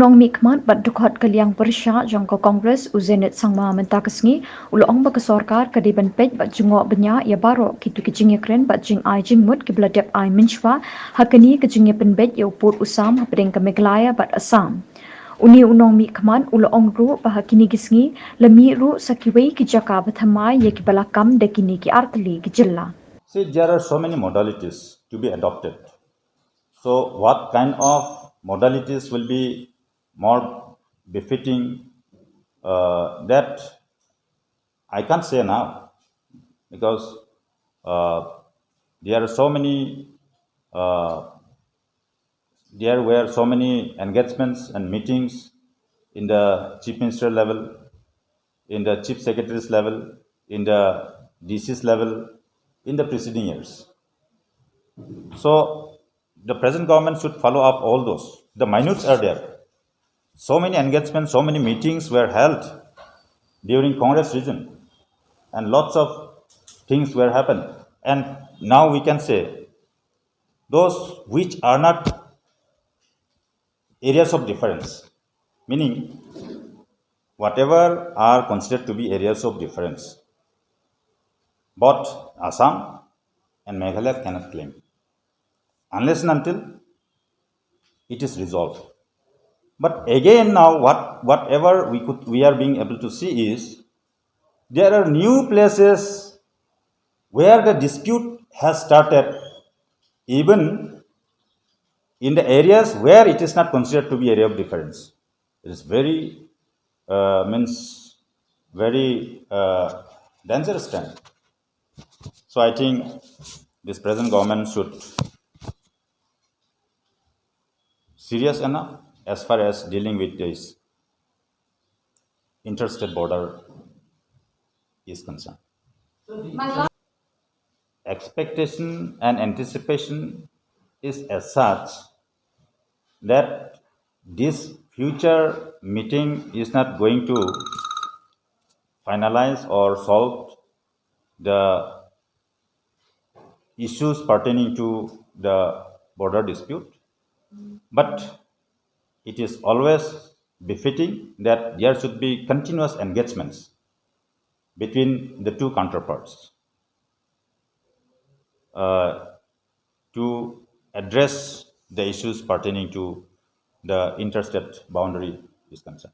unong mikmat bat dukhat kaliang persya jangko Kongres Zenith Sangma mentakesngi uloong baka sorkar kadiban Peit bat jungok bniah ya baro kitu jingiapynbeit bat jingai jingmut kibladep ai mynshuwa hakani jingiapynbeit ya uput usam hapedeng ke Meghalaya bat Assam. Uni unong mikmat uloong ru bahakini gisngi lemi ru sakiwei kijaka bathamai ya kibalakam dekini ki artli kijilla. See, there are so many modalities to be adopted. So what kind of modalities will be more befitting, that I can't say now, because there are so many, there were so many engagements and meetings in the Chief Minister level, in the Chief Secretary's level, in the DC's level, in the preceding years. So the present government should follow up all those. The minutes are there. So many engagements, so many meetings were held during Congress region, and lots of things were happened. And now we can say those which are not areas of difference, meaning whatever are considered to be areas of difference, both Assam and Meghalaya cannot claim unless and until it is resolved. But again now whatever we are being able to see is there are new places where the dispute has started, even in the areas where it is not considered to be area of difference. It is very dangerous trend. So I think this present government should serious enough as far as dealing with this interstate border is concerned. Expectation and anticipation is as such that this future meeting is not going to finalize or solve the issues pertaining to the border dispute, but it is always befitting that there should be continuous engagements between the two counterparts to address the issues pertaining to the interstate boundary is concerned.